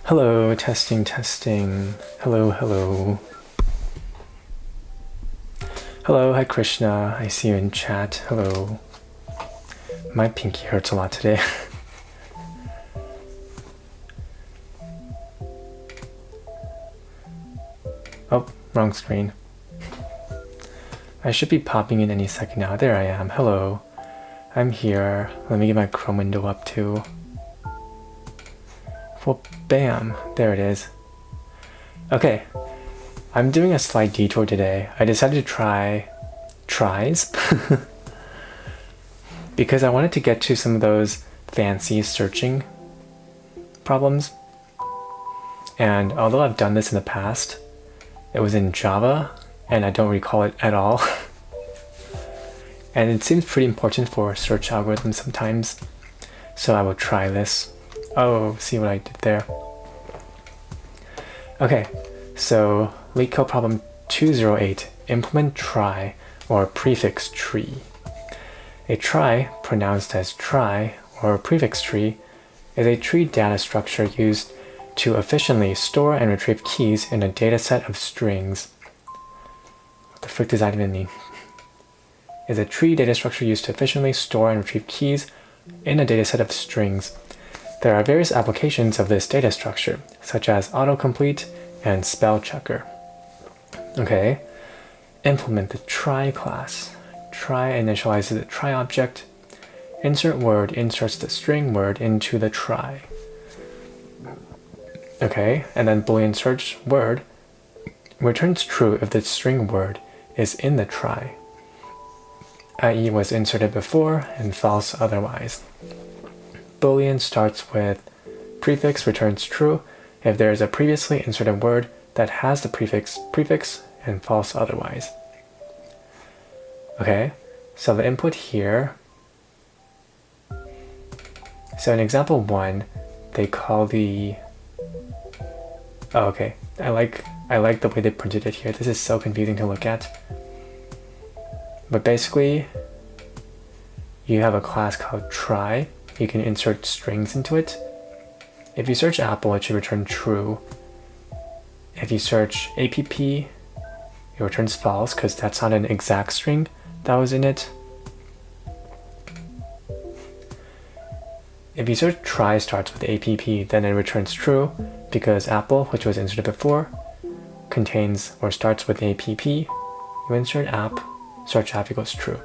Hello, testing, testing. Hello, hello. Hello, hi Krishna. I see you in chat. Hello. My pinky hurts a lot today. Oh, wrong screen. I should be popping in any second now. There I am. Hello. I'm here. Let me get my Chrome window up too. Well, bam. There it is. Okay. I'm doing a slight detour today. I decided to try tries because I wanted to get to some of those fancy searching problems. And although I've done this in the past, it was in Java and I don't recall it at all. And it seems pretty important for search algorithms sometimes. So I will try this. Oh, see what I did there. Okay, so Leetcode problem 208, implement trie or prefix tree. A trie, pronounced as trie, or prefix tree, is a tree data structure used to efficiently store and retrieve keys in a dataset of strings. What the frick does that even mean? Is a tree data structure used to efficiently store and retrieve keys in a dataset of strings. There are various applications of this data structure, such as autocomplete and spell checker. Okay, implement the trie class. Trie initializes the trie object. Insert word inserts the string word into the trie. Okay, and then Boolean search word returns true if the string word is in the trie, i.e. was inserted before, and false otherwise. Boolean starts with prefix returns true if there is a previously inserted word that has the prefix and false otherwise. Okay, so the input here. So in example 1, they call the... Oh, okay. I like the way they printed it here. This is so confusing to look at. But basically, you have a class called trie. You can insert strings into it. If you search Apple, it should return true. If you search app, it returns false because that's not an exact string that was in it. If you search trie starts with app, then it returns true because Apple, which was inserted before, contains or starts with app. You insert app, search app equals true.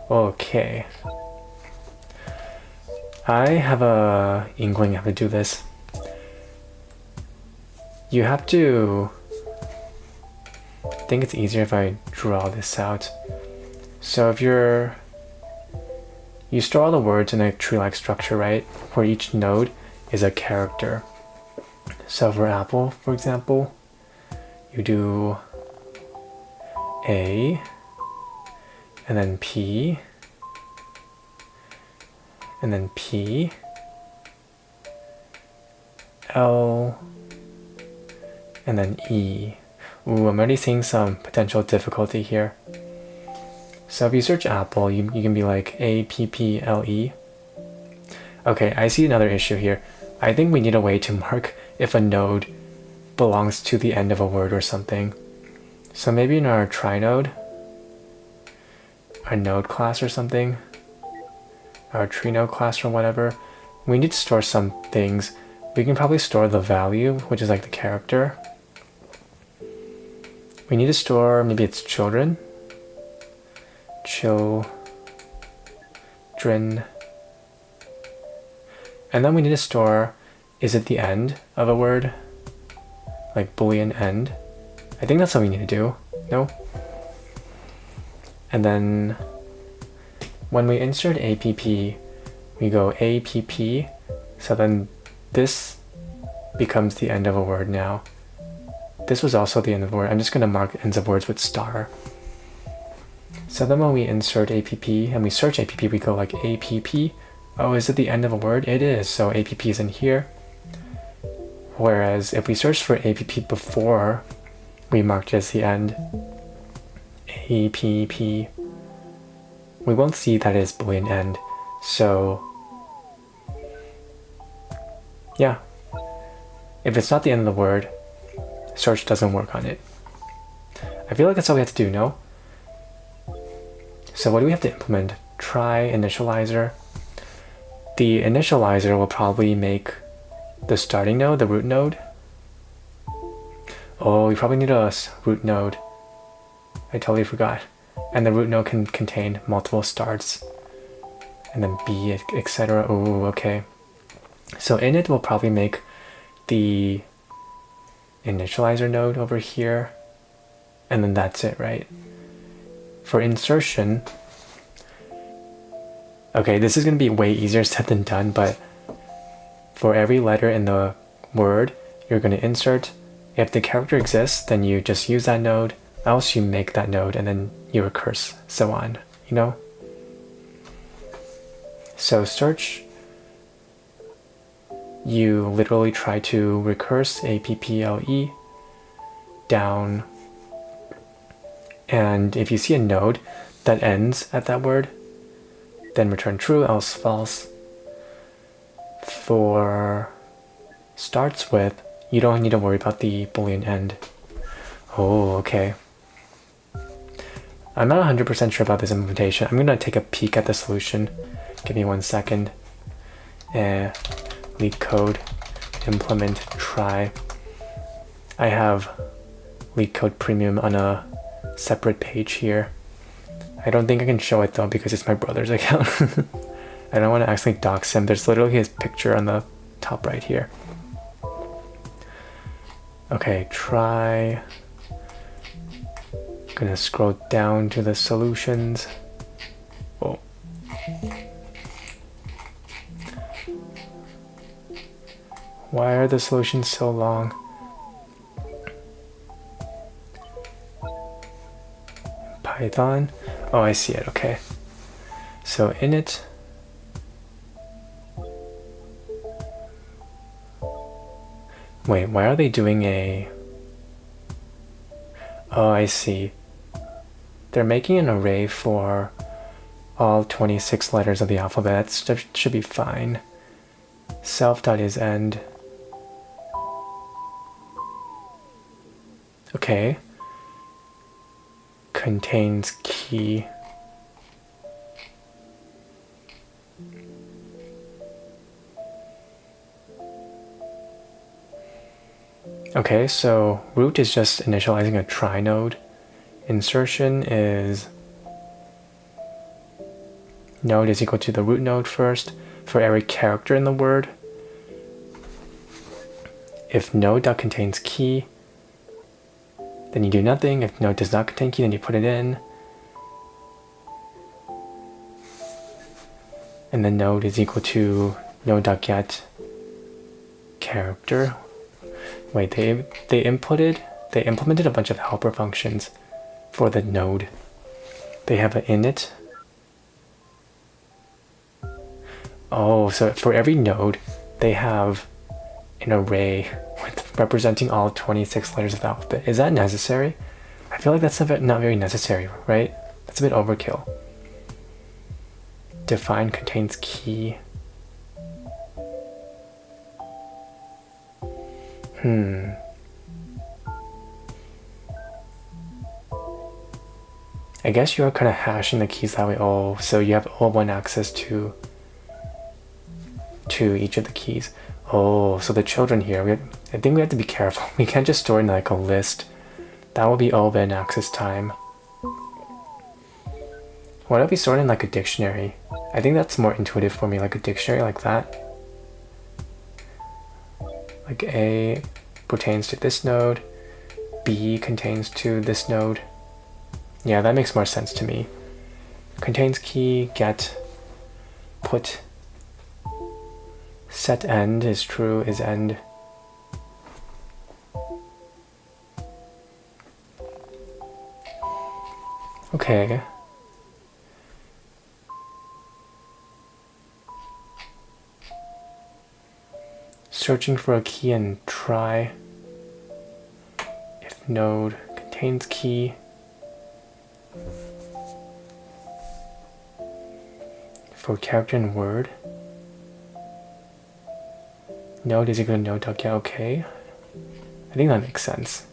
Okay. I have a inkling how to do this. You have to... I think it's easier if I draw this out. So if you store all the words in a tree-like structure, right? Where each node is a character. So for Apple, for example, you do A, and then P, and then P, L, and then E. Ooh, I'm already seeing some potential difficulty here. So if you search Apple, you can be like A-P-P-L-E. Okay, I see another issue here. I think we need a way to mark if a node belongs to the end of a word or something. So maybe in our trie node, our node class or something, our tree node class or whatever, we need to store some things. We can probably store the value, which is like the character. We need to store, maybe it's children. Children. And then we need to store, is it the end of a word? Like Boolean end. I think that's what we need to do. No? And then when we insert app, we go app, so then this becomes the end of a word now. This was also the end of the word. I'm just going to mark ends of words with star. So then when we insert app and we search app, we go like app. Oh, is it the end of a word? It is, so app is in here. Whereas if we search for app before we marked it as the end, app, we won't see that it's Boolean end. So yeah, if it's not the end of the word, search doesn't work on it. I feel like that's all we have to do, no? So what do we have to implement? Trie initializer. The initializer will probably make the starting node, the root node. Oh, we probably need a root node. I totally forgot. And the root node can contain multiple starts. And then B, etc. Oh, okay. So init will probably make the initializer node over here. And then that's it, right? For insertion, okay, this is going to be way easier said than done, but for every letter in the word, you're going to insert. If the character exists, then you just use that node, else you make that node and then you recurse, so on, you know? So search, you literally try to recurse apple down, and if you see a node that ends at that word, then return true, else false. For starts with, you don't need to worry about the Boolean end. Oh, okay. I'm not 100% sure about this implementation. I'm going to take a peek at the solution. Give me 1 second. Leetcode implement trie. I have Leetcode Premium on a separate page here. I don't think I can show it though because it's my brother's account. I don't want to accidentally dox him. There's literally his picture on the top right here. Okay, trie. Gonna scroll down to the solutions. Oh. Why are the solutions so long? Python. Oh, I see it. Okay. So init. Wait, why are they doing a... Oh, I see. They're making an array for all 26 letters of the alphabet. That should be fine. Self.isEnd. Okay. Contains key. Okay, so root is just initializing a trie node. Insertion is node is equal to the root node first for every character in the word. If node.contains key, then you do nothing. If node does not contain key, then you put it in. And then node is equal to node.get character. Wait, they implemented a bunch of helper functions for the node. They have an init. Oh, so for every node, they have an array representing all 26 letters of the alphabet. Is that necessary? I feel like that's not very necessary, right? That's a bit overkill. Define contains key. I guess you're kind of hashing the keys that way. Oh, so you have O1 access to each of the keys. Oh, so the children here, I think we have to be careful. We can't just store in like a list. That will be O-bin access time. What if we store in like a dictionary? I think that's more intuitive for me, like a dictionary like that. Like A pertains to this node, B contains to this node. Yeah, that makes more sense to me. contains key, get, put, set end is true, is end. Okay. Searching for a key and try. If node contains key. For character and word. Node is equal to node. Okay, okay. I think that makes sense.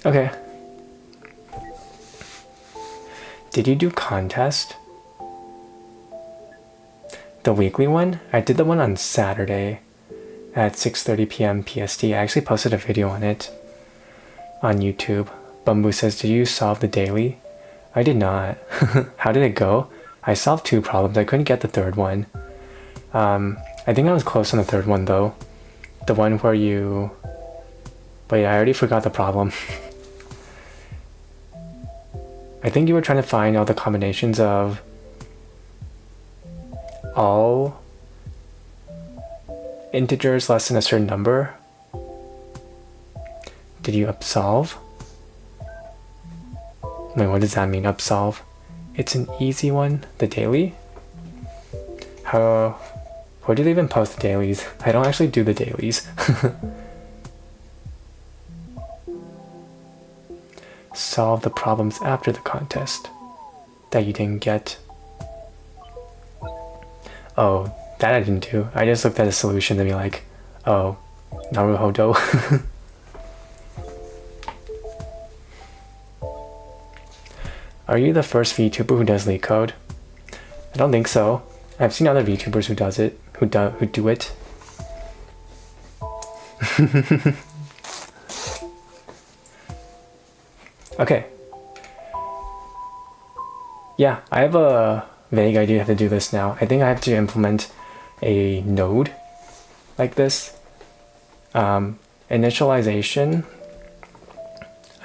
Okay. Did you do contest? The weekly one? I did the one on Saturday at 6:30 p.m. PST. I actually posted a video on it on YouTube. Bumbu says, did you solve the daily? I did not. How did it go? I solved 2 problems. I couldn't get the third one. I think I was close on the third one though. The one where you... But yeah, I already forgot the problem. I think you were trying to find all the combinations of all integers less than a certain number. Did you upsolve? Wait, what does that mean, upsolve? It's an easy one, the daily? Where do they even post the dailies? I don't actually do the dailies. Solve the problems after the contest that you didn't get. Oh, that I didn't do. I just looked at a solution and be like, oh, naruhodo. Are you the first VTuber who does Leetcode? I don't think so. I've seen other VTubers who does it, who do it. Okay. Yeah, I have a vague idea how to do this now. I think I have to implement a node like this. Initialization.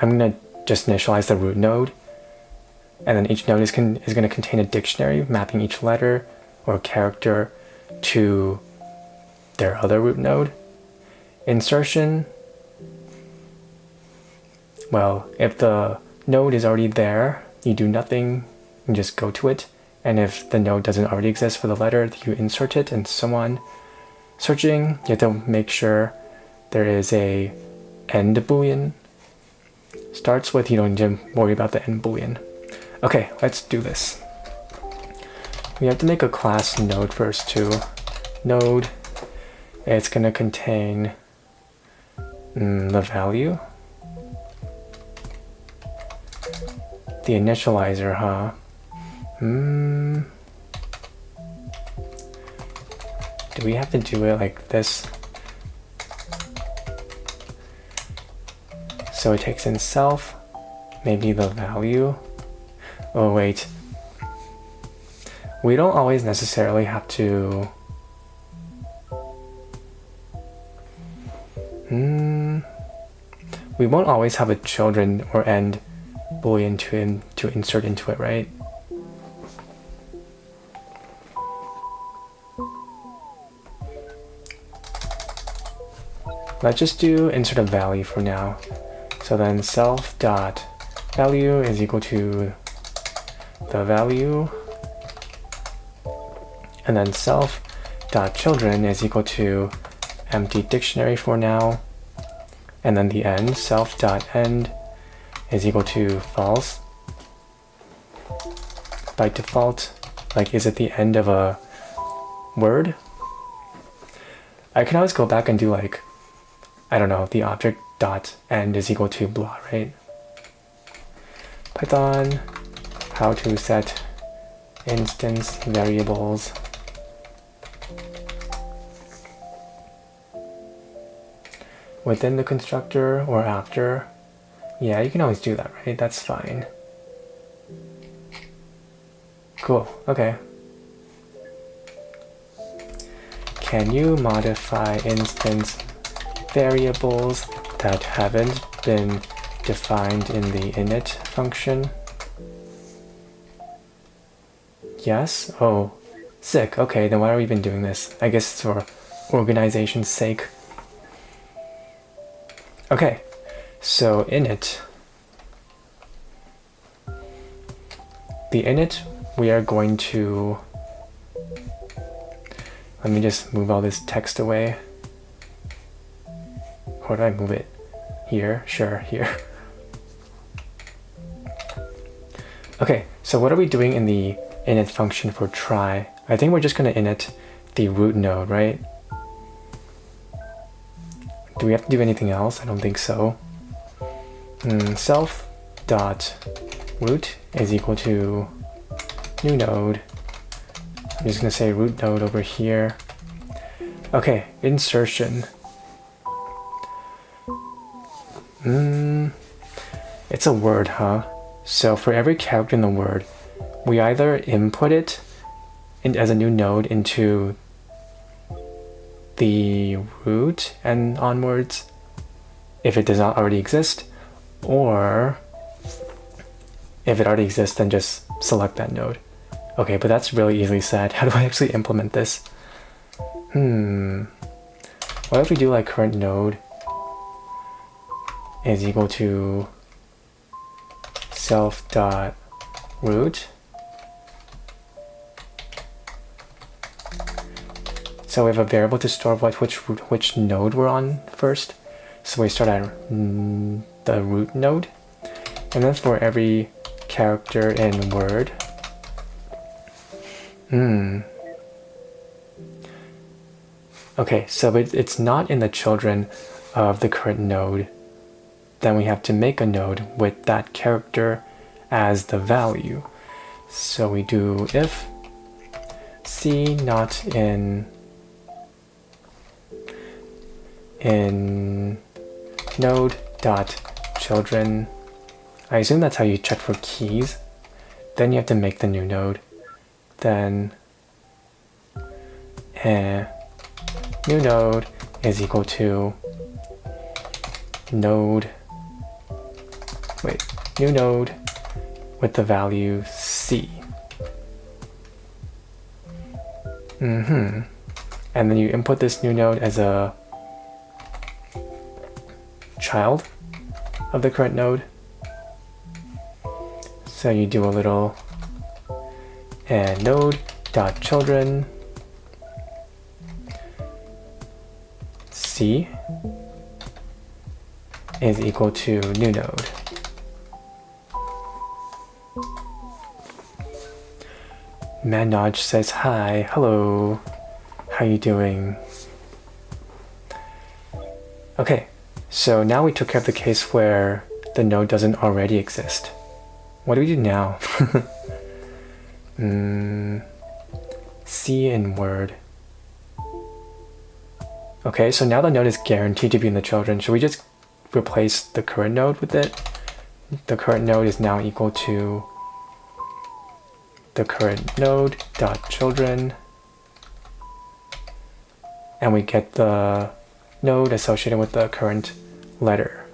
I'm gonna just initialize the root node, and then each node is going to contain a dictionary mapping each letter or character to their other root node. Insertion. Well, if the node is already there, you do nothing, you just go to it. And if the node doesn't already exist for the letter, you insert it and so on. Searching, you have to make sure there is a end boolean. Starts with, you don't need to worry about the end boolean. Okay, let's do this. We have to make a class node first too. Node, it's going to contain the value. The initializer, huh? Do we have to do it like this? So it takes in self, maybe the value. Oh wait. We don't always necessarily have to... We won't always have a children or end boolean to insert into it, right? Let's just do insert a value for now. So then self dot value is equal to the value, and then self dot children is equal to empty dictionary for now, and then the end, self dot end is equal to false. By default, like, is it the end of a word? I can always go back and do like, I don't know, the object dot end is equal to blah, right? Python, how to set instance variables. Within the constructor or after. Yeah, you can always do that, right? That's fine. Cool, okay. Can you modify instance variables that haven't been defined in the init function. Yes? Oh, sick. Okay, then why are we even doing this? I guess it's for organization's sake. Okay, so init. The init, we are going to... Let me just move all this text away. Where do I move it? Here? Sure, here. Okay, so what are we doing in the init function for trie? I think we're just going to init the root node, right? Do we have to do anything else? I don't think so. Self dot root is equal to new node. I'm just going to say root node over here. Okay, insertion. It's a word, huh? So for every character in the word, we either input it as a new node into the root and onwards, if it does not already exist, or if it already exists, then just select that node. Okay, but that's really easily said. How do I actually implement this? What if we do like current node is equal to self.root. So we have a variable to store which node we're on first. So we start at the root node. And then for every character in word, okay, so it's not in the children of the current node. Then we have to make a node with that character as the value. So we do if c not in node dot children. I assume that's how you check for keys. Then you have to make the new node. Then new node is equal to new node with the value c. And then you input this new node as a child of the current node. So you do a little node dot children c is equal to new node. Manoj says hi, hello, how you doing? Okay, so now we took care of the case where the node doesn't already exist. What do we do now? C in word. Okay, so now the node is guaranteed to be in the children. Should we just replace the current node with it? The current node is now equal to the current node dot children, and we get the node associated with the current letter.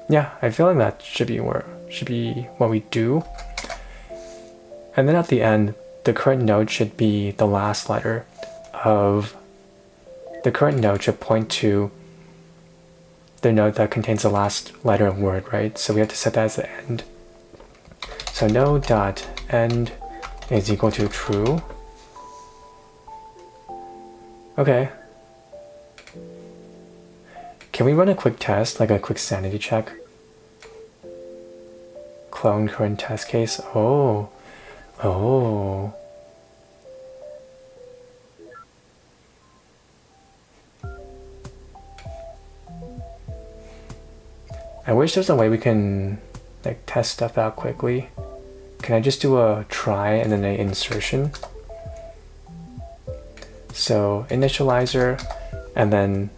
Yeah, I feel like that should be what we do. And then at the end, the current node should be the last letter of the current node should point to the node that contains the last letter of word, right? So we have to set that as the end. So node dot end is equal to true. Okay. Can we run a quick test, like a quick sanity check? Clone current test case. Oh. I wish there's a way we can like test stuff out quickly. Can I just do a trie and then an insertion? So initializer and then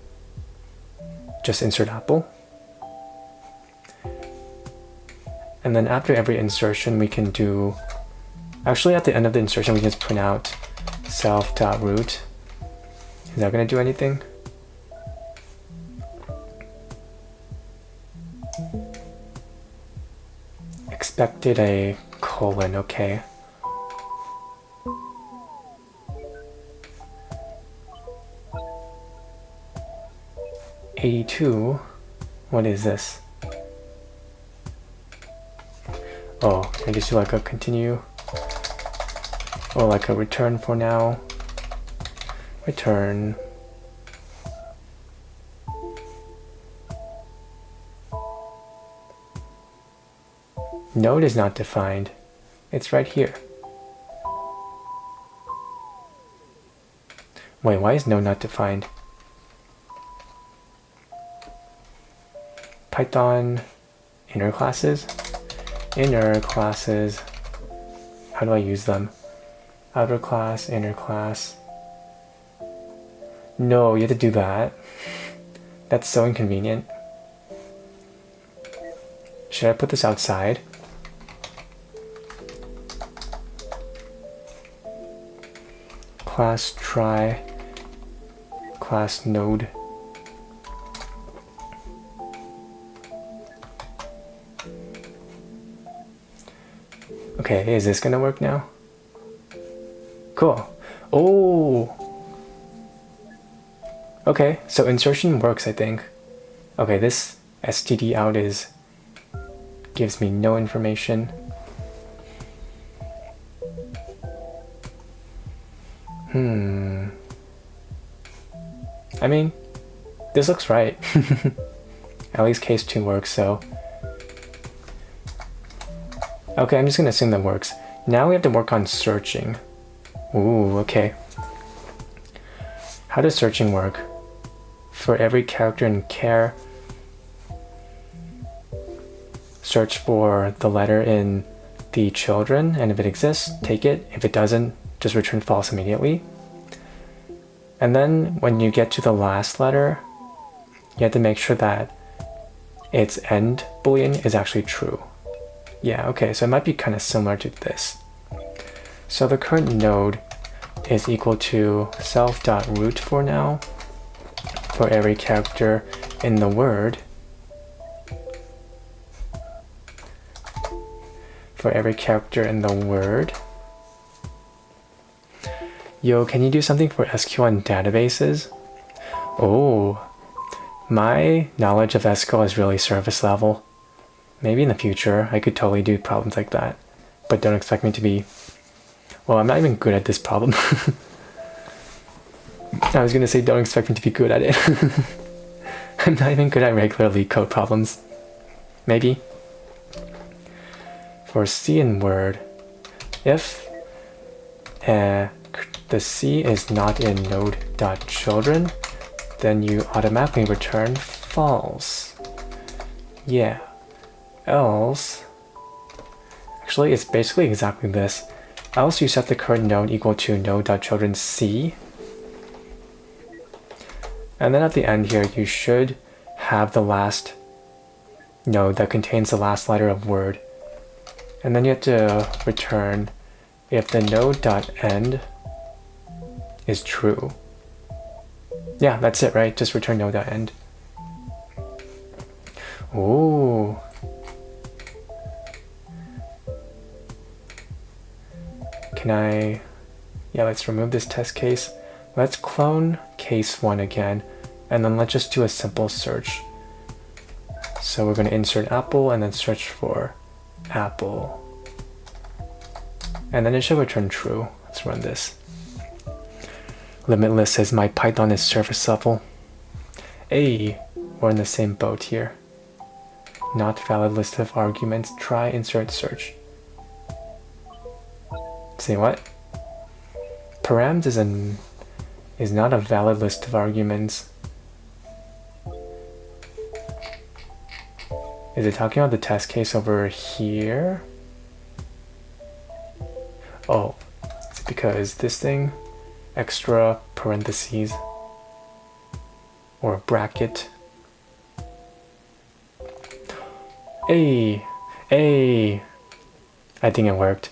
just insert apple. And then after every insertion we can do, actually at the end of the insertion we can just print out self.root. Is that going to do anything? Expected a colon, okay. $82, what is this? Oh, I just do like a continue, or like a return for now. Return. Node is not defined. It's right here. Wait, why is node not defined? Python inner classes? Inner classes. How do I use them? Outer class, inner class. No, you have to do that. That's so inconvenient. Should I put this outside? Class trie, class node. Okay, is this gonna work now? Cool. Oh! Okay, so insertion works, I think. Okay, this std out gives me no information. I mean, this looks right. At least case 2 works, so. Okay, I'm just gonna assume that works. Now we have to work on searching. Ooh, okay. How does searching work? For every character in char, search for the letter in the children, and if it exists, take it. If it doesn't, just return false immediately. And then when you get to the last letter, you have to make sure that its end boolean is actually true. Yeah, okay, so it might be kind of similar to this. So the current node is equal to self.root for now, for every character in the word. For every character in the word. Yo, can you do something for SQL and databases? Oh, my knowledge of SQL is really surface level. Maybe in the future, I could totally do problems like that. But don't expect me to be... Well, I'm not even good at this problem. I was gonna say don't expect me to be good at it. I'm not even good at regular Leetcode problems. Maybe. For C in Word, if the C is not in node.children, then you automatically return false. Yeah. Else, actually it's basically exactly this. Else you set the current node equal to node.children C. And then at the end here, you should have the last node that contains the last letter of word. And then you have to return if the node.end is true. Yeah, that's it, right? Just return node.end. Ooh. Can I... Yeah, let's remove this test case. Let's clone case 1 again, and then let's just do a simple search. So we're going to insert apple and then search for apple. And then it should return true. Let's run this. Limitless says my Python is surface level. Hey, we're in the same boat here. Not valid list of arguments. Try insert search. Say what? Params is not a valid list of arguments. Is it talking about the test case over here? Oh, it's because this thing, extra parentheses or bracket. Hey, I think it worked.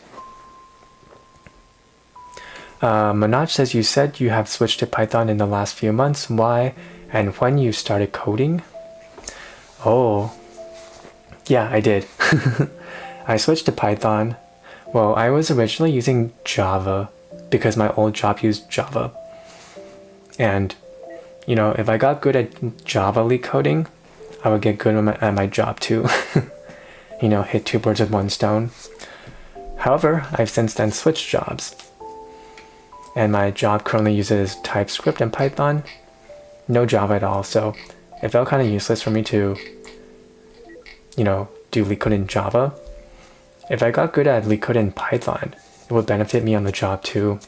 Manoj says you said you have switched to Python in the last few months. Why and when you started coding? Oh, Yeah, I did. I switched to Python. Well, I was originally using Java because my old job used Java. And, you know, if I got good at Java Leetcoding, I would get good at my job too. You know, hit two birds with one stone. However, I've since then switched jobs. And my job currently uses TypeScript and Python, no Java at all. So it felt kind of useless for me to, you know, do Leetcode in Java. If I got good at Leetcode in Python, it would benefit me on the job too.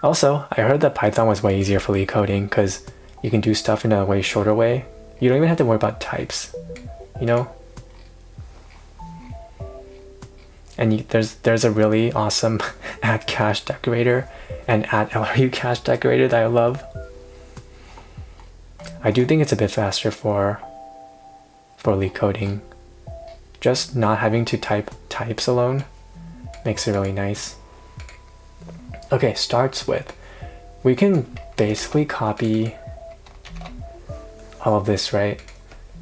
Also, I heard that Python was way easier for Leetcoding because you can do stuff in a way shorter way. You don't even have to worry about types, you know? And there's a really awesome add cache decorator and add LRU cache decorator that I love. I do think it's a bit faster for Leetcoding. Just not having to type types alone makes it really nice. Okay, starts with, we can basically copy all of this, right?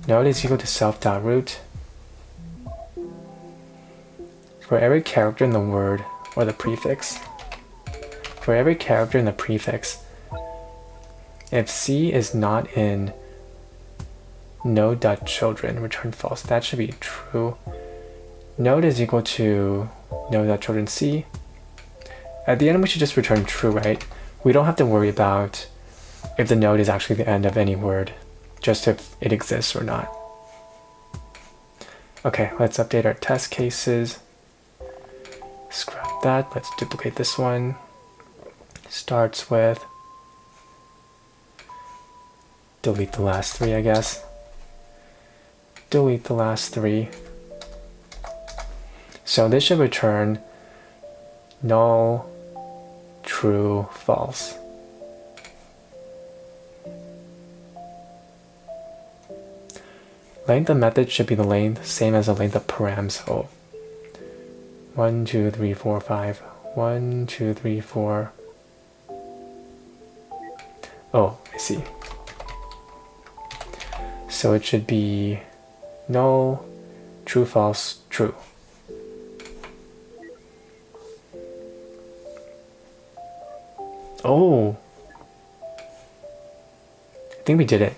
Node is equal to self.root. For every character in the word or the prefix, if C is not in node.children, return false. That should be true. Node is equal to node.children C. At the end, we should just return true, right? We don't have to worry about if the node is actually the end of any word, just if it exists or not. Okay, let's update our test cases. Scrap that. Let's duplicate this one. Starts with, delete the last three, I guess. Delete the last three. So this should return null, true, false. Length of method should be the length, same as the length of param. So 1, 2, 3, 4, 5. 1, 2, 3, 4. Oh, I see. So it should be null, true, false, true. Oh, I think we did it.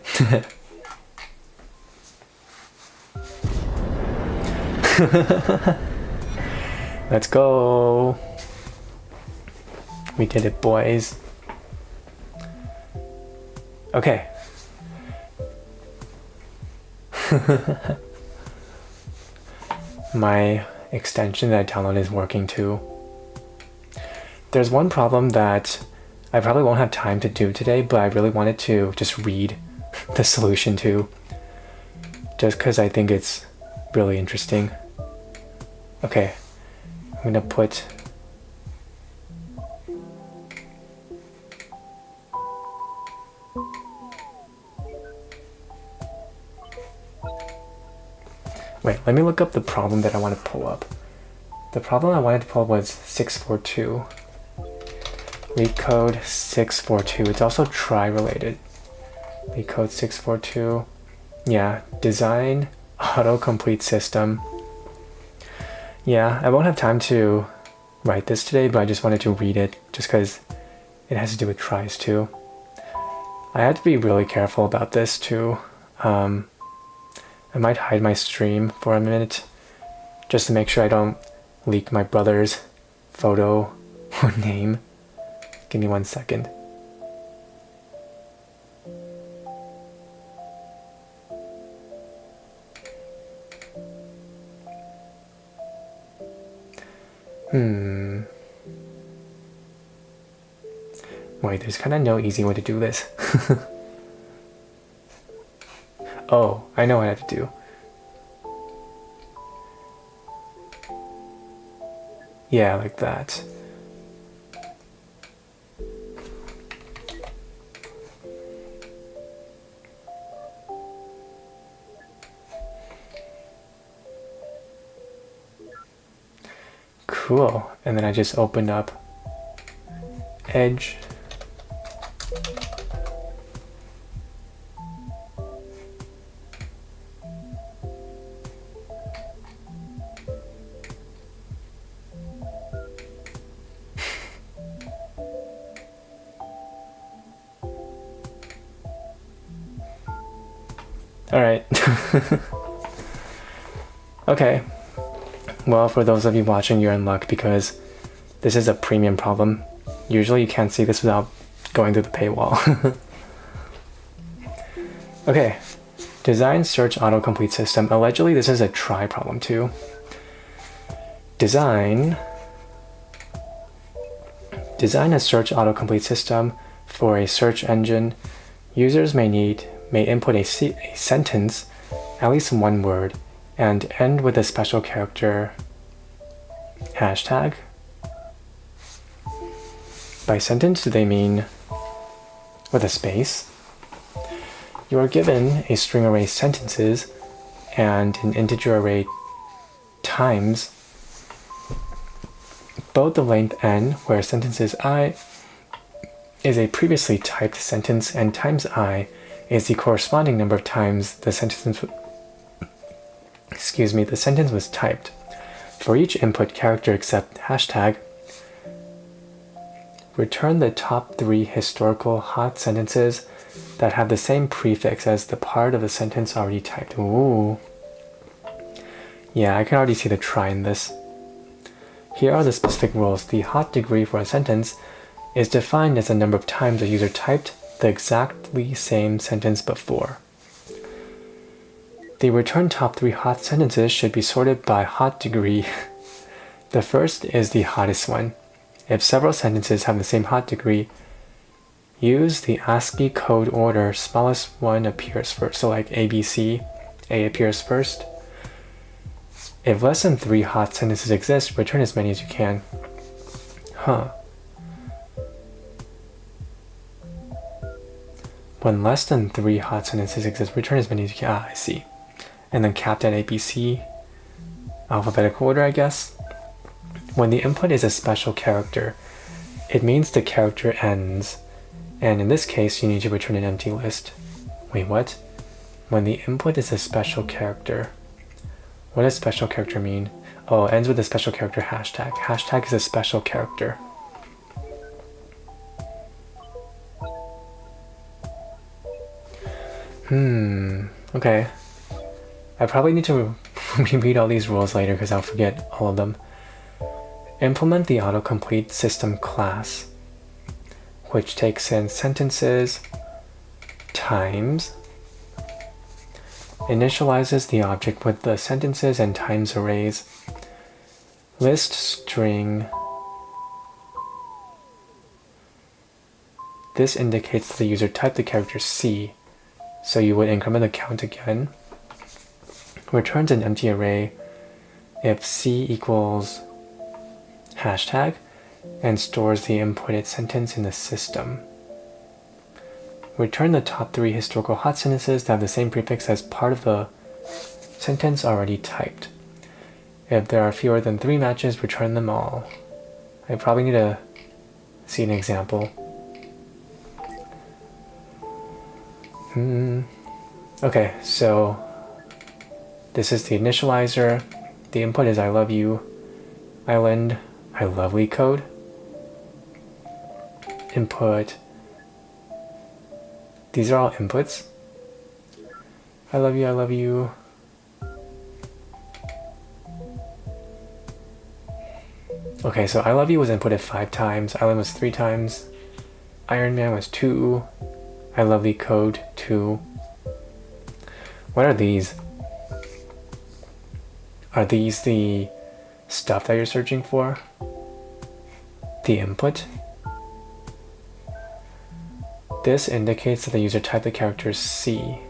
Let's go. We did it, boys. Okay. My extension that I downloaded is working too. There's one problem that I probably won't have time to do today, but I really wanted to just read the solution to, just because I think it's really interesting. Okay, I'm gonna put wait, let me look up the problem that I want to pull up. The problem I wanted to pull up was 642. Leetcode 642. It's also Trie related. Leetcode 642. Yeah, design autocomplete system. Yeah, I won't have time to write this today, but I just wanted to read it just because it has to do with tries too. I had to be really careful about this too. I might hide my stream for a minute just to make sure I don't leak my brother's photo or name. Give me 1 second. Wait, there's kind of no easy way to do this. Oh, I know what I have to do. Yeah, like that. Cool. And then I just opened up Edge. Alright. Okay. Well, for those of you watching, you're in luck because this is a premium problem. Usually you can't see this without going through the paywall. Okay. Design search autocomplete system. Allegedly, this is a try problem too. Design a search autocomplete system for a search engine. Users may input a sentence, at least one word, and end with a special character hashtag. By sentence, do they mean with a space? You are given a string array sentences and an integer array times both the length n, where sentences I is a previously typed sentence, and times I is the corresponding number of times the sentence was typed. For each input character except hashtag, return the top 3 historical hot sentences that have the same prefix as the part of the sentence already typed. Ooh. Yeah, I can already see the try in this. Here are the specific rules. The hot degree for a sentence is defined as the number of times a user typed the exactly same sentence before. The return top 3 hot sentences should be sorted by hot degree. The first is the hottest one. If several sentences have the same hot degree, use the ASCII code order. Smallest one appears first. So like ABC, A appears first. If less than 3 hot sentences exist, return as many as you can. Huh. When less than 3 hot sentences exist, return as many as you can. Ah, I see. And then capped at ABC, alphabetical order, I guess. When the input is a special character, it means the character ends. And in this case, you need to return an empty list. Wait, what? When the input is a special character. What does special character mean? Oh, it ends with a special character hashtag. Hashtag is a special character. Okay. I probably need to reread all these rules later because I'll forget all of them. Implement the autocomplete system class, which takes in sentences, times, initializes the object with the sentences and times arrays, list string. This indicates that the user typed the character C, so you would increment the count again. Returns an empty array if C equals hashtag and stores the inputted sentence in the system. Return the top 3 historical hot sentences that have the same prefix as part of the sentence already typed. If there are fewer than 3 matches, return them all. I probably need to see an example. Okay, so this is the initializer. The input is I love you, island, I love Leetcode. Input. These are all inputs. I love you, I love you. Okay, so I love you was inputted 5 times, island was 3 times, Iron Man was 2, I love Leetcode 2. What are these? Are these the stuff that you're searching for? The input? This indicates that the user typed the character C.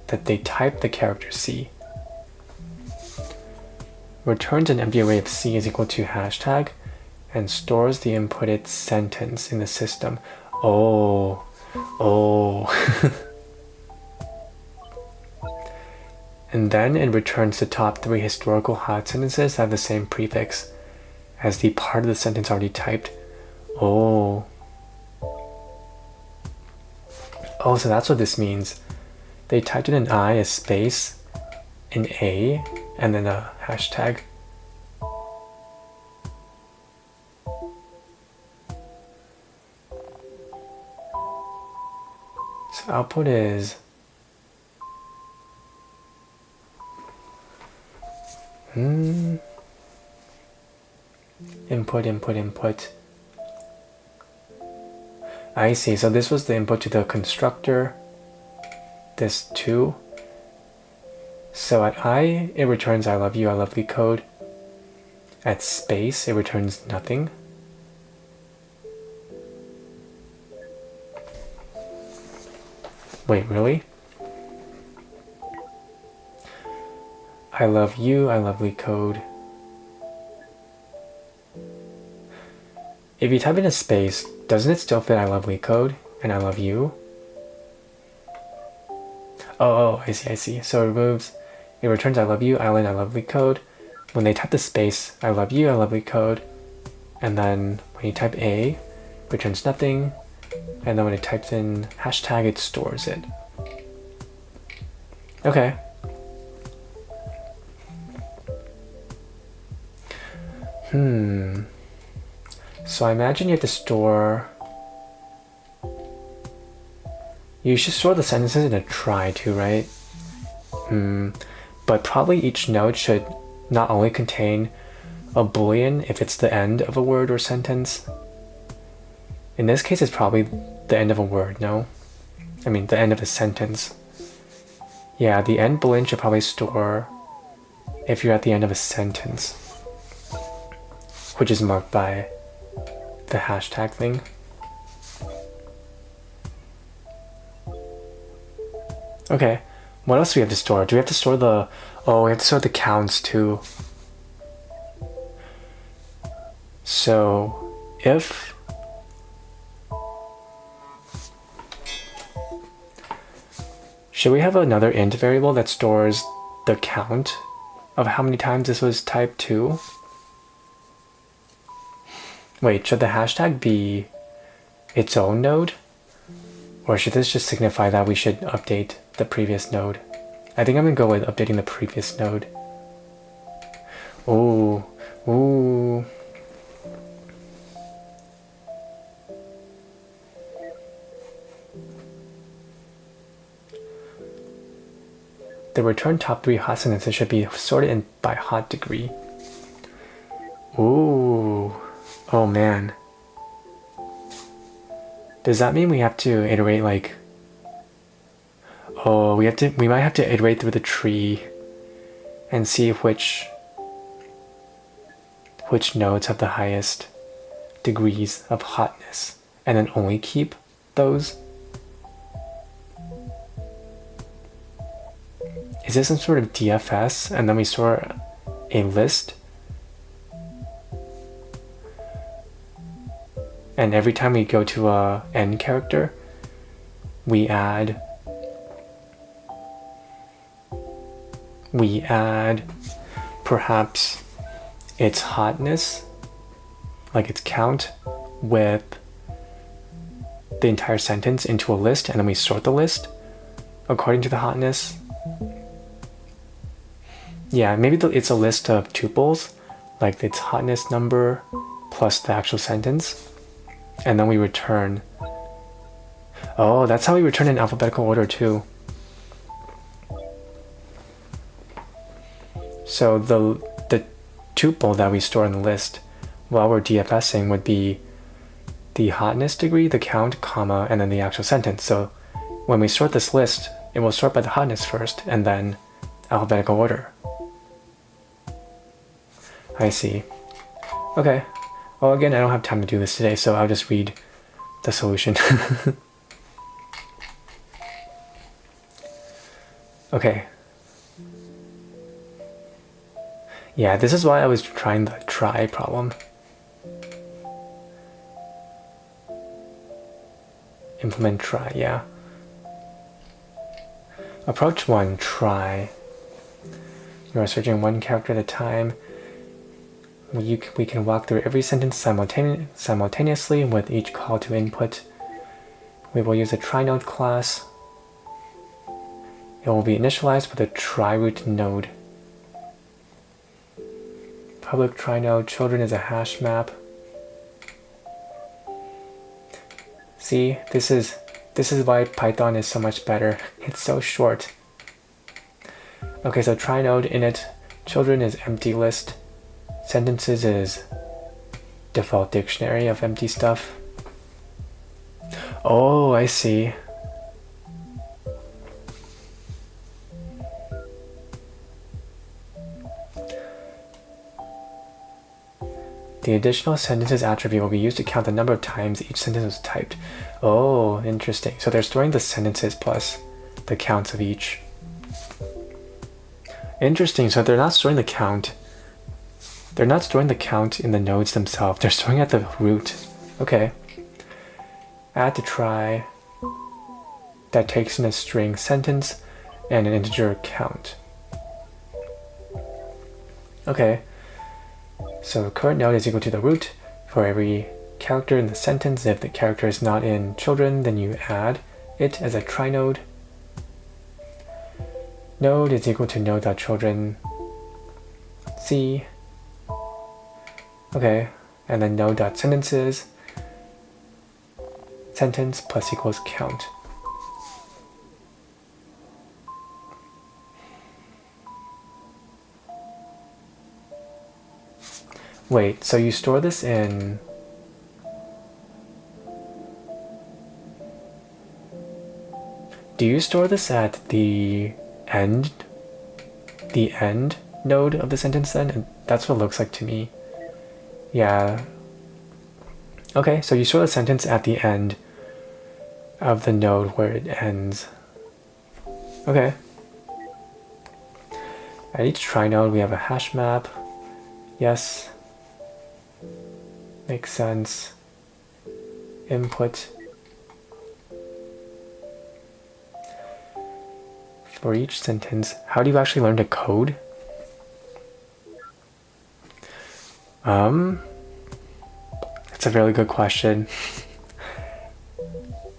That they typed the character C. Returns an empty array if C is equal to hashtag and stores the inputted sentence in the system. Oh. And then it returns the top 3 historical hot sentences that have the same prefix as the part of the sentence already typed. Oh, so that's what this means. They typed in an I, a space, an A, and then a hashtag. So output is Input, input, input. I see. So this was the input to the constructor. This too. So at I, it returns I love you, I love Leetcode. At space, it returns nothing. Wait, really? I love you, I love Leetcode. If you type in a space, doesn't it still fit I love Leetcode and I love you? Oh, I see. So it returns I love you, island, I love Leetcode. When they type the space, I love you, I love Leetcode. And then when you type A, it returns nothing. And then when it types in hashtag, it stores it. Okay. So I imagine you have to store... You should store the sentences in a trie too, right? But probably each node should not only contain a boolean if it's the end of a word or sentence. In this case, it's probably the end of a word, no? I mean, the end of a sentence. Yeah, the end boolean should probably store if you're at the end of a sentence, which is marked by the hashtag thing. Okay, what else do we have to store? Do we have to store the... Oh, we have to store the counts too. So, if... Should we have another int variable that stores the count of how many times this was typed too? Wait, should the hashtag be its own node? Or should this just signify that we should update the previous node? I think I'm gonna go with updating the previous node. Ooh. The return top 3 hot sentences should be sorted in by hot degree. Ooh. Oh man. Does that mean we have to iterate like... Oh, we might have to iterate through the tree and see which nodes have the highest degrees of hotness, and then only keep those? Is this some sort of DFS and then we store a list? And every time we go to a n character, we add perhaps its hotness, like its count, with the entire sentence into a list, and then we sort the list according to the hotness. Yeah, maybe it's a list of tuples, like its hotness number plus the actual sentence. And then we return. Oh, that's how we return in alphabetical order too. So the tuple that we store in the list while we're DFSing would be the hotness degree, the count, comma, and then the actual sentence. So when we sort this list, it will sort by the hotness first and then alphabetical order. I see. Okay. Well, again, I don't have time to do this today, so I'll just read the solution. Okay. Yeah, this is why I was trying the trie problem. Implement trie, yeah. Approach 1, trie. You are searching one character at a time. We can walk through every sentence simultaneously with each call to input. We will use a trie node class. It will be initialized with a trie root node. Public trie node children is a hash map. See, this is why Python is so much better. It's so short. Okay, so trie node init Children is empty list. Sentences is default dictionary of empty stuff. Oh, I see. The additional sentences attribute will be used to count the number of times each sentence was typed. Oh, interesting. So they're storing the sentences plus the counts of each. Interesting. So they're not storing the count. They're not storing the count in the nodes themselves. They're storing at the root. Okay. Add to try that takes in a string sentence and an integer count. Okay. So current node is equal to the root for every character in the sentence. If the character is not in children, then you add it as a trie node. Node is equal to node.children C. Okay, and then node.sentences sentence plus equals count. Wait, so you store this in... Do you store this at the end node of the sentence then? And that's what it looks like to me. Yeah. Okay, so you store the sentence at the end of the node where it ends. Okay. At each trie node we have a hash map. Yes. Makes sense. Input. For each sentence, how do you actually learn to code? That's a really good question.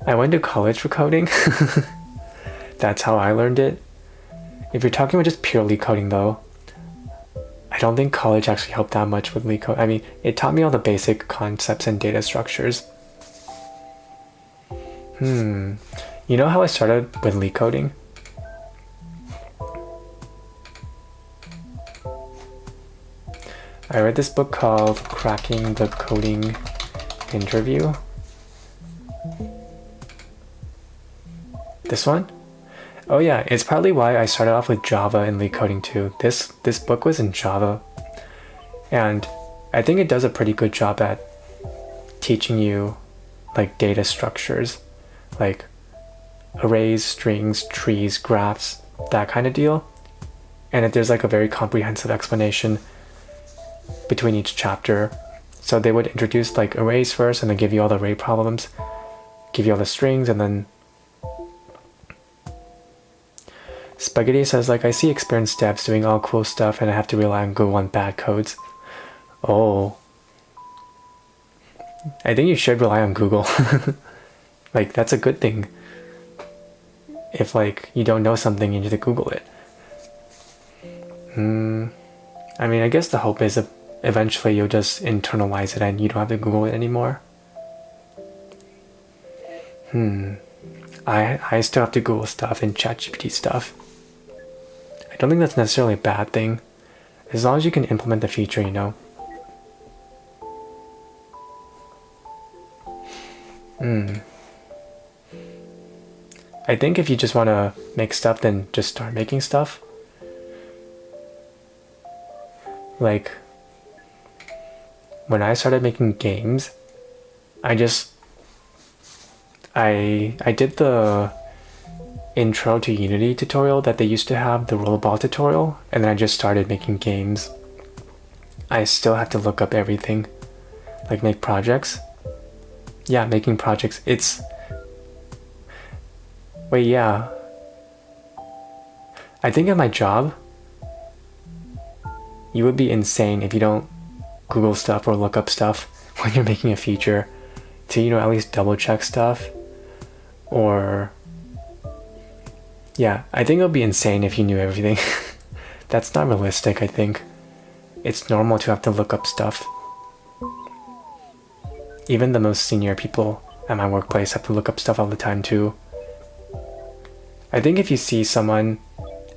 I went to college for coding. That's how I learned it. If you're talking about just purely coding though, I don't think college actually helped that much with Leetcode. I mean, it taught me all the basic concepts and data structures. You know how I started with Leetcoding? I read this book called Cracking the Coding Interview. This one? Oh yeah, it's partly why I started off with Java and Leetcoding too. This book was in Java. And I think it does a pretty good job at teaching you like data structures, like arrays, strings, trees, graphs, that kind of deal. And there's like a very comprehensive explanation between each chapter. So they would introduce like arrays first and then give you all the array problems, give you all the strings, and then Spaghetti says like, I see experienced devs doing all cool stuff and I have to rely on Google on bad codes. Oh. I think you should rely on Google. Like that's a good thing. If like you don't know something, you need to Google it. I mean, I guess the hope is eventually you'll just internalize it and you don't have to Google it anymore. I still have to Google stuff and ChatGPT stuff. I don't think that's necessarily a bad thing, as long as you can implement the feature, you know. I think if you just want to make stuff, then just start making stuff. Like, when I started making games, I did the intro to Unity tutorial that they used to have, the rollerball tutorial, and then I just started making games. I still have to look up everything, like make projects. Yeah, making projects. Wait, yeah. I think at my job, you would be insane if you don't Google stuff or look up stuff when you're making a feature to, you know, at least double check stuff. Or yeah, I think it would be insane if you knew everything. That's not realistic, I think. It's normal to have to look up stuff. Even the most senior people at my workplace have to look up stuff all the time too. I think if you see someone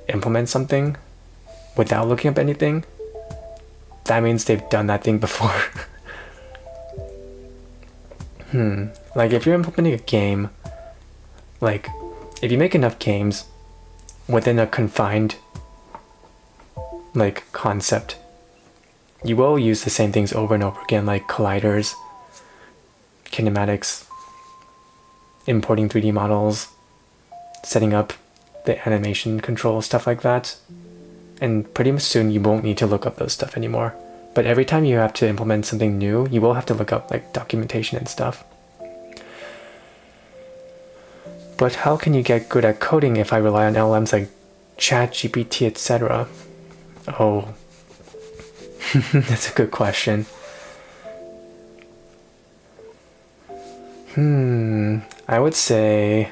implement something without looking up anything, that means they've done that thing before. Like if you're implementing a game, like if you make enough games within a confined like concept, you will use the same things over and over again, like colliders, kinematics, importing 3D models, setting up the animation control, stuff like that. And pretty much soon you won't need to look up those stuff anymore. But every time you have to implement something new, you will have to look up like documentation and stuff. But how can you get good at coding if I rely on LLMs like ChatGPT, etc.? Oh, that's a good question. I would say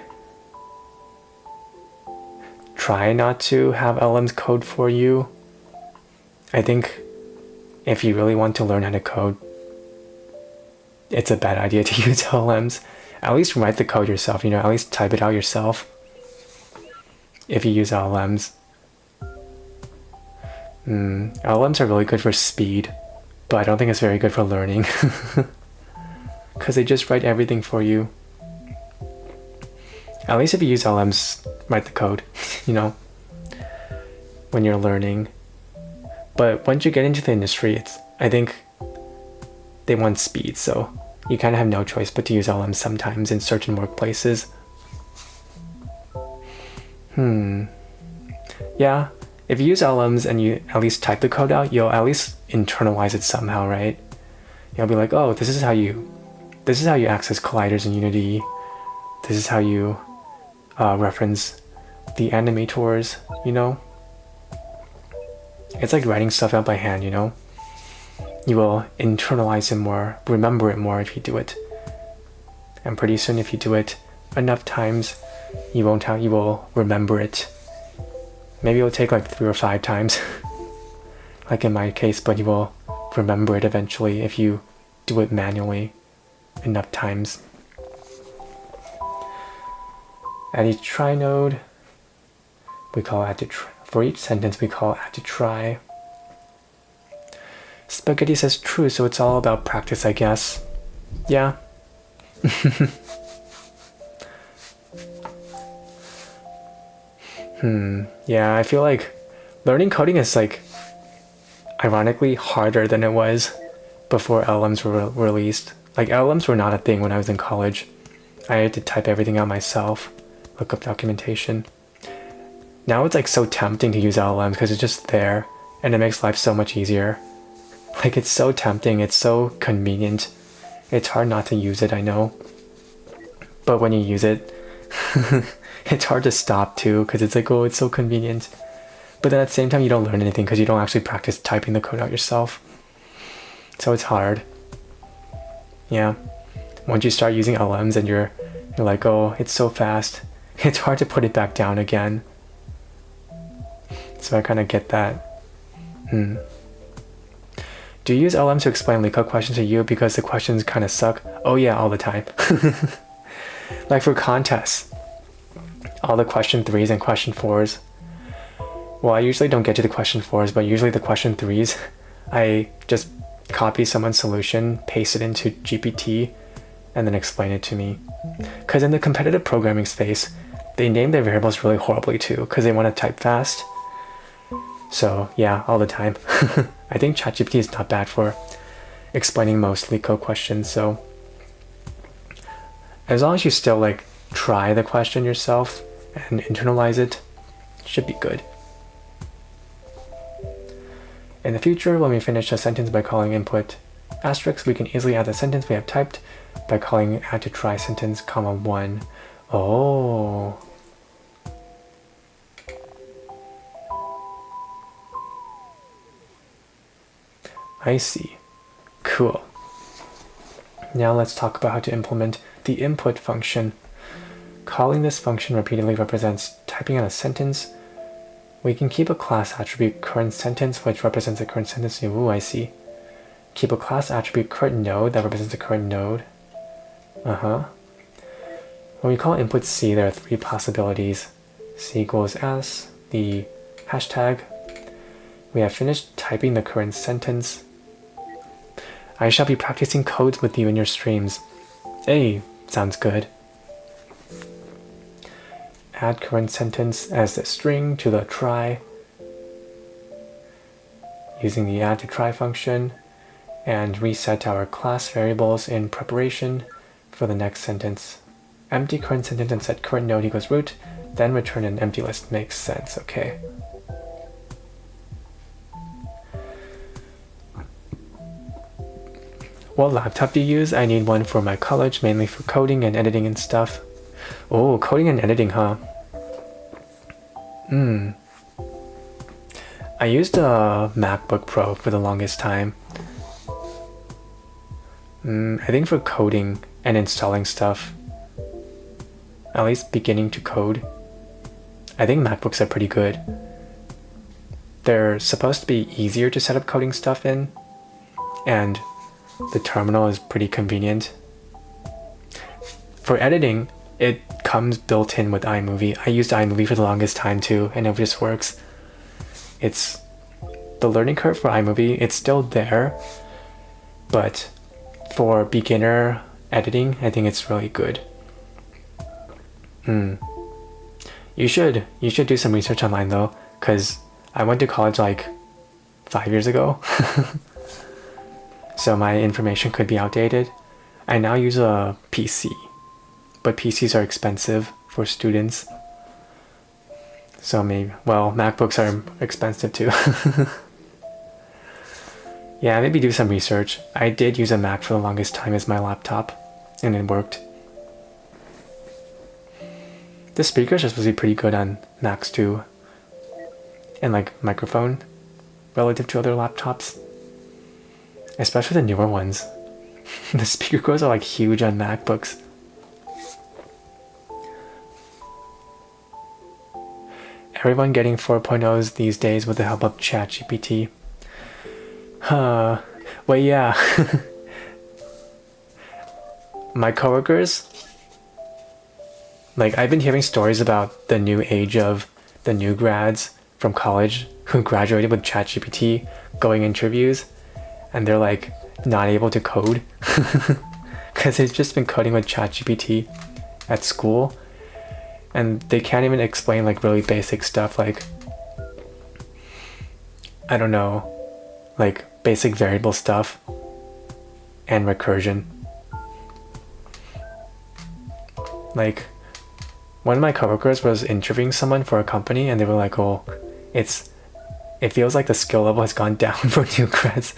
try not to have LLMs code for you. I think if you really want to learn how to code, it's a bad idea to use LLMs. At least write the code yourself, at least type it out yourself if you use LLMs. LLMs are really good for speed, but I don't think it's very good for learning because they just write everything for you. At least if you use LLMs, write the code, when you're learning. But once you get into the industry, I think they want speed, so you kind of have no choice but to use LLMs sometimes in certain workplaces. Yeah, if you use LLMs and you at least type the code out, you'll at least internalize it somehow, right? You'll be like, oh, this is how you access colliders in Unity. This is how you reference the animators, It's like writing stuff out by hand, You will internalize it more, remember it more if you do it. And pretty soon if you do it enough times, you will remember it. Maybe it'll take like 3 or 5 times, like in my case, but you will remember it eventually if you do it manually enough times. At each try node, we call add to try. For each sentence, we call add to try. Spaghetti says true, so it's all about practice, I guess. Yeah. Yeah, I feel like learning coding is like ironically harder than it was before LLMs were released. Like LLMs were not a thing when I was in college. I had to type everything out myself, look up documentation. Now it's like so tempting to use LLMs because it's just there and it makes life so much easier. Like it's so tempting, it's so convenient. It's hard not to use it, I know. But when you use it, it's hard to stop too because it's like, oh, it's so convenient. But then at the same time, you don't learn anything because you don't actually practice typing the code out yourself. So it's hard. Yeah. Once you start using LLMs and you're like, oh, it's so fast, it's hard to put it back down again. So I kind of get that. Do you use LLMs to explain Leetcode questions to you because the questions kind of suck? Oh yeah, all the time. Like for contests, all the question 3s and question 4s. Well, I usually don't get to the question 4s, but usually the question 3s, I just copy someone's solution, paste it into GPT, and then explain it to me. Because in the competitive programming space, they name their variables really horribly too, because they want to type fast. So yeah, all the time. I think ChatGPT is not bad for explaining most Leetcode questions, so as long as you still like try the question yourself and internalize it, should be good. In the future, when we finish a sentence by calling input asterisk, we can easily add the sentence we have typed by calling add to try sentence, comma 1. Oh. I see. Cool. Now let's talk about how to implement the input function. Calling this function repeatedly represents typing out a sentence. We can keep a class attribute current sentence, which represents the current sentence. Ooh, I see. Keep a class attribute current node that represents the current node. When we call input C, there are 3 possibilities. C equals S, the hashtag, We have finished typing the current sentence. I shall be practicing codes with you in your streams. Hey, sounds good. Add current sentence as the string to the try using the add to try function, and reset our class variables in preparation for the next sentence. Empty current sentence and set current node equals root, then return an empty list. Makes sense, okay. What laptop do you use? I need one for my college, mainly for coding and editing and stuff. Oh, coding and editing, huh? I used a MacBook Pro for the longest time. I think for coding and installing stuff, at least beginning to code, I think MacBooks are pretty good. They're supposed to be easier to set up coding stuff in, and the terminal is pretty convenient. For editing, it comes built in with iMovie. I used iMovie for the longest time too, and it just works. It's the learning curve for iMovie, it's still there, but for beginner editing, I think it's really good. You should do some research online though, because I went to college like 5 years ago. So my information could be outdated. I now use a PC, but PCs are expensive for students. So maybe, well, MacBooks are expensive too. Yeah, maybe do some research. I did use a Mac for the longest time as my laptop, and it worked. The speakers are supposed to be pretty good on Macs too, and like microphone relative to other laptops, especially the newer ones. The speaker cords are like huge on MacBooks. Everyone getting 4.0s these days with the help of ChatGPT. Well, yeah. My coworkers, like, I've been hearing stories about the new age of the new grads from college who graduated with ChatGPT going interviews, and they're like not able to code because they've just been coding with ChatGPT at school, and they can't even explain like really basic stuff like, I don't know, like basic variable stuff and recursion. Like, one of my coworkers was interviewing someone for a company, and they were like, oh, it feels like the skill level has gone down for new grads.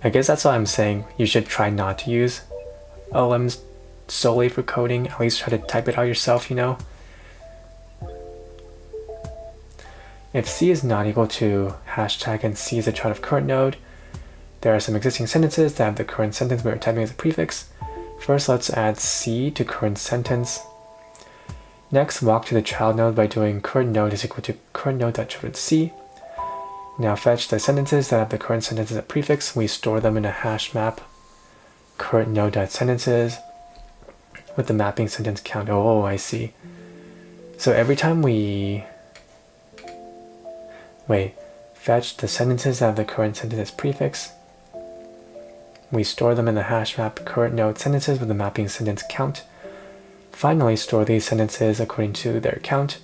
I guess that's why I'm saying you should try not to use LLMs solely for coding. At least try to type it out yourself, you know? If C is not equal to hashtag and C is a chart of current node, there are some existing sentences that have the current sentence we are typing as a prefix. First, let's add C to current sentence. Next, walk to the child node by doing current node is equal to current node.children C. Now fetch the sentences that have the current sentence as a prefix. We store them in a hash map. Current node.sentences with the mapping sentence count. Oh, I see. So every time we fetch the sentences that have the current sentence as prefix, we store them in the hash map current node sentences with the mapping sentence count. Finally, store these sentences according to their count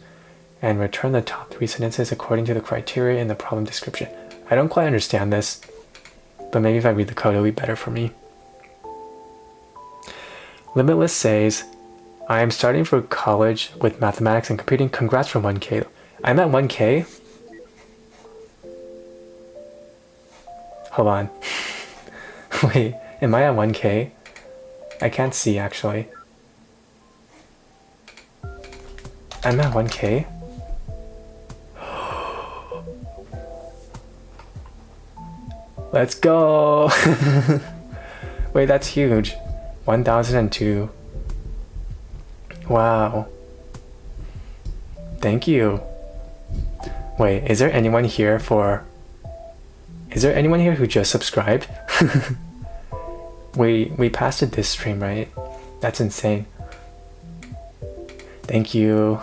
and return the top 3 sentences according to the criteria in the problem description. I don't quite understand this, but maybe if I read the code, it'll be better for me. Limitless says, I am starting for college with mathematics and computing. Congrats for 1K. I'm at 1K? Hold on. Wait, am I at 1K? I can't see actually. I'm at 1K? Let's go! Wait, that's huge. 1002. Wow. Thank you. Wait, is there anyone here who just subscribed? We passed it this stream, right? That's insane. Thank you.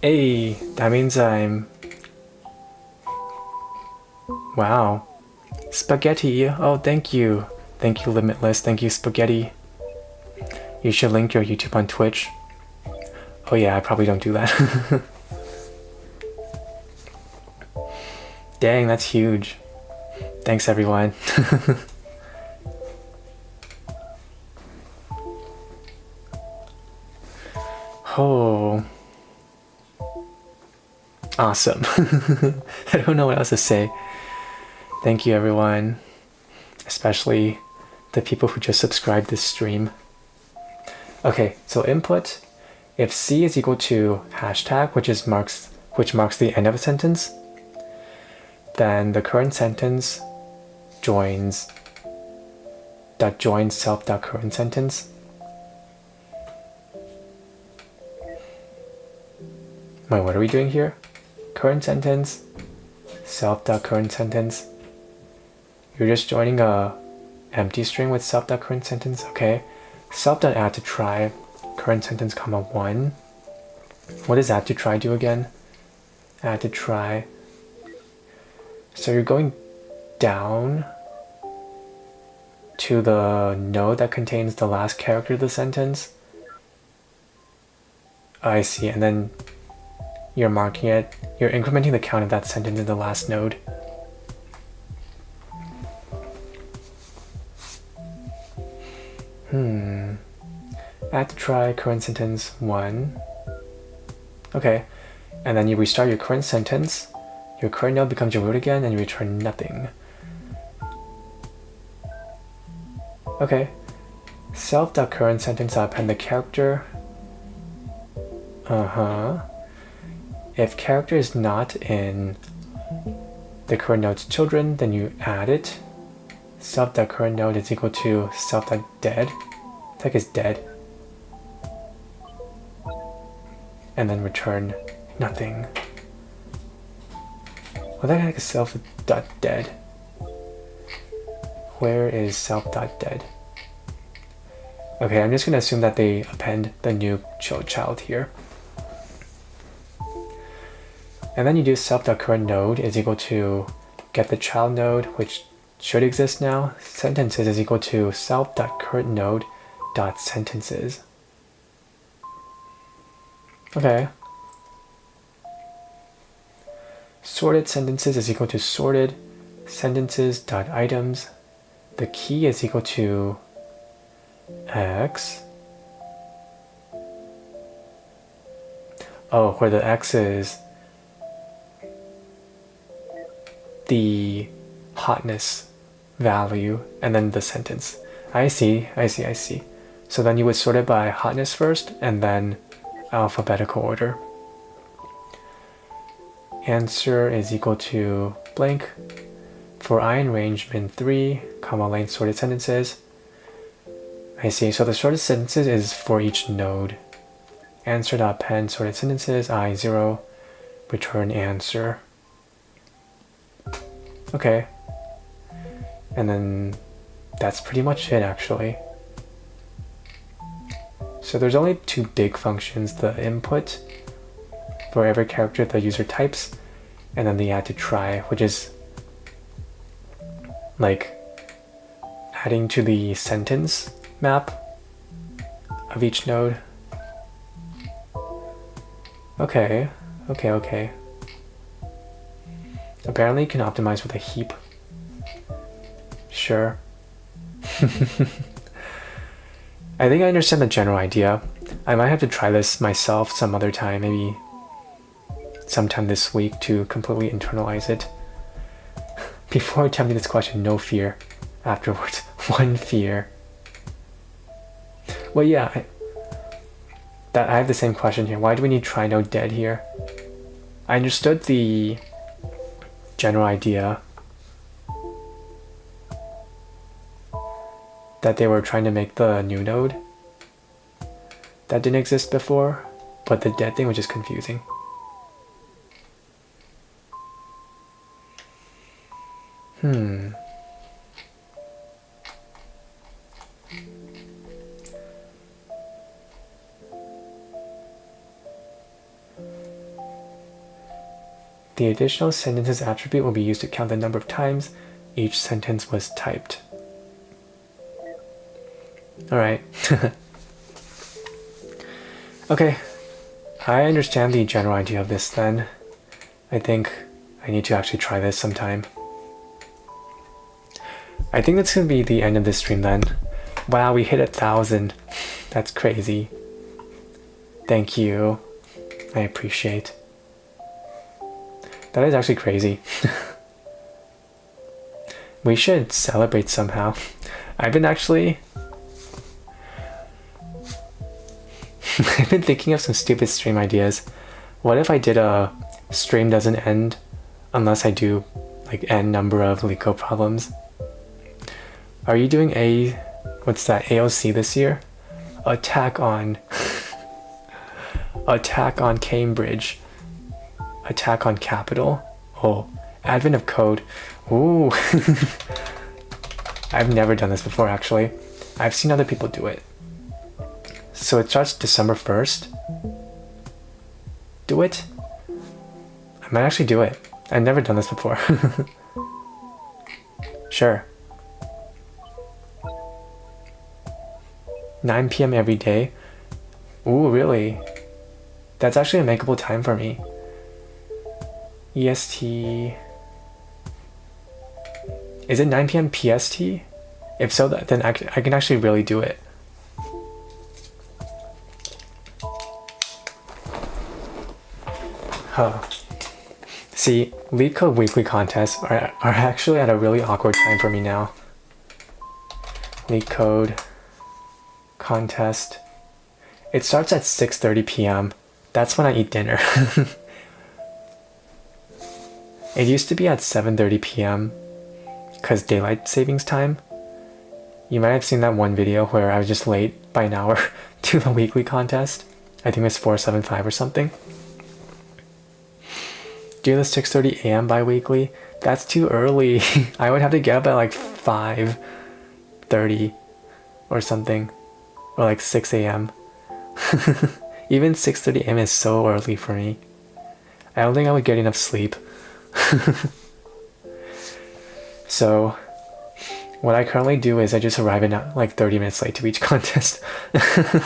Hey, that means I'm... Wow. Spaghetti. Oh, thank you. Thank you, Limitless. Thank you, Spaghetti. You should link your YouTube on Twitch. Oh yeah, I probably don't do that. Dang, that's huge. Thanks, everyone. Oh. Awesome. I don't know what else to say. Thank you, everyone. Especially the people who just subscribed this stream. Okay, so input. If C is equal to hashtag, which marks the end of a sentence, then the current sentence joins self.current sentence. Wait, what are we doing here? Current sentence, self.current sentence. You're just joining a empty string with self.current sentence, okay? Self.add to try, current sentence, comma 1. What does add to try do again? Add to try. So you're going down to the node that contains the last character of the sentence. I see, and then you're marking it, you're incrementing the count of that sentence in the last node. Add to try, current sentence 1. Okay, and then you restart your current sentence. Your current node becomes your root again, and you return nothing. Okay, self.current sentence, I'll append the character. If character is not in the current node's children, then you add it. Self.current node is equal to self.dead. Tech is dead. And then return nothing. Well, that like self.dead. Where is self.dead? Okay, I'm just going to assume that they append the new child here. And then you do self.current node is equal to get the child node, which should exist now. Sentences is equal to self.current node dot sentences. Okay. Sorted sentences is equal to sorted sentences dot items. The key is equal to x. Oh, where the x is the hotness value and then the sentence. I see. So then you would sort it by hotness first and then alphabetical order. Answer is equal to blank for I in range min 3, comma length sorted sentences. I see, so the sorted sentences is for each node. Answer.append sorted sentences, I 0, return answer. Okay. And then that's pretty much it actually. So there's only two big functions, the input for every character the user types, and then the add to try, which is like adding to the sentence map of each node. Okay. Apparently you can optimize with a heap. Sure. I think I understand the general idea. I might have to try this myself some other time, maybe sometime this week to completely internalize it. Before attempting this question, no fear. Afterwards, one fear. Well, yeah, I have the same question here. Why do we need try no dead here? I understood the general idea that they were trying to make the new node that didn't exist before, but the dead thing was just confusing. The additional sentences attribute will be used to count the number of times each sentence was typed. Alright. Okay. I understand the general idea of this then. I think I need to actually try this sometime. I think that's going to be the end of this stream then. Wow, we hit 1,000. That's crazy. Thank you. I appreciate. That is actually crazy. We should celebrate somehow. I've been thinking of some stupid stream ideas. What if I did a stream doesn't end unless I do like n number of Leetcode problems? Are you doing what's that, AOC this year? Attack on Cambridge. Attack on Capital. Oh, Advent of Code. Ooh. I've never done this before actually. I've seen other people do it. So it starts December 1st. Do it? I might actually do it. I've never done this before. Sure. 9 p.m. every day. Ooh, really? That's actually a makeable time for me. EST. Is it 9 p.m. PST? If so, then I can actually really do it. Huh. See, Leetcode weekly contests are actually at a really awkward time for me now. Leetcode contest. It starts at 6:30 p.m. That's when I eat dinner. It used to be at 7:30 p.m. because daylight savings time. You might have seen that one video where I was just late by an hour to the weekly contest. I think it was 475 or something. Do the 6:30 a.m. bi-weekly? That's too early. I would have to get up at like 5:30 or something. Or like 6 a.m. Even 6:30 a.m. is so early for me. I don't think I would get enough sleep. So what I currently do is I just arrive in like 30 minutes late to each contest. I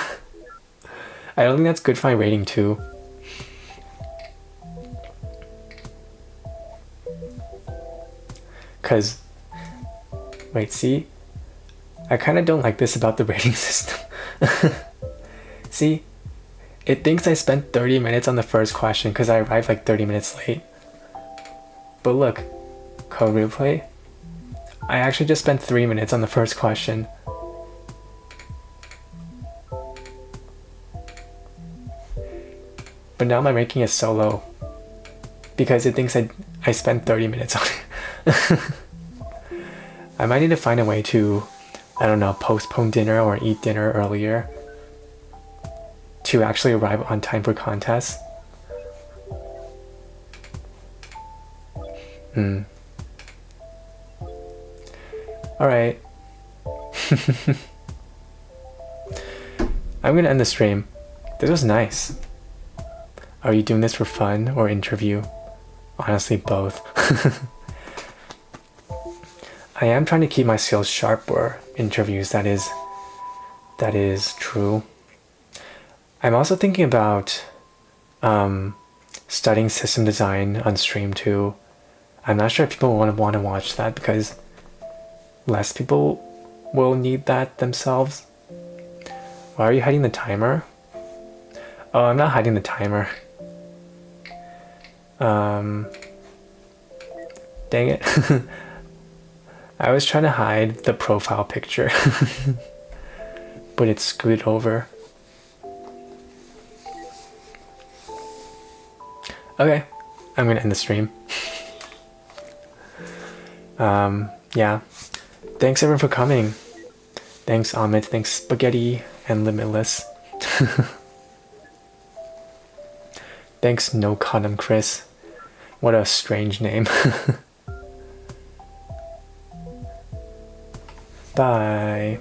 don't think that's good for my rating too. Cause, wait, see? I kind of don't like this about the rating system. See? It thinks I spent 30 minutes on the first question because I arrived like 30 minutes late. But look, code replay. I actually just spent 3 minutes on the first question. But now my ranking is so low because it thinks I spent 30 minutes on it. I might need to find a way to, I don't know, postpone dinner or eat dinner earlier to actually arrive on time for contests. Alright. I'm gonna end the stream. This was nice. Are you doing this for fun or interview? Honestly, both. I am trying to keep my skills sharp for interviews, that is true. I'm also thinking about studying system design on stream too. I'm not sure if people want to watch that because less people will need that themselves. Why are you hiding the timer? Oh, I'm not hiding the timer. Dang it. I was trying to hide the profile picture, but it's screwed over. Okay, I'm gonna end the stream. Yeah. Thanks everyone for coming. Thanks Amit, thanks Spaghetti and Limitless. Thanks No Condom Chris. What a strange name. Bye.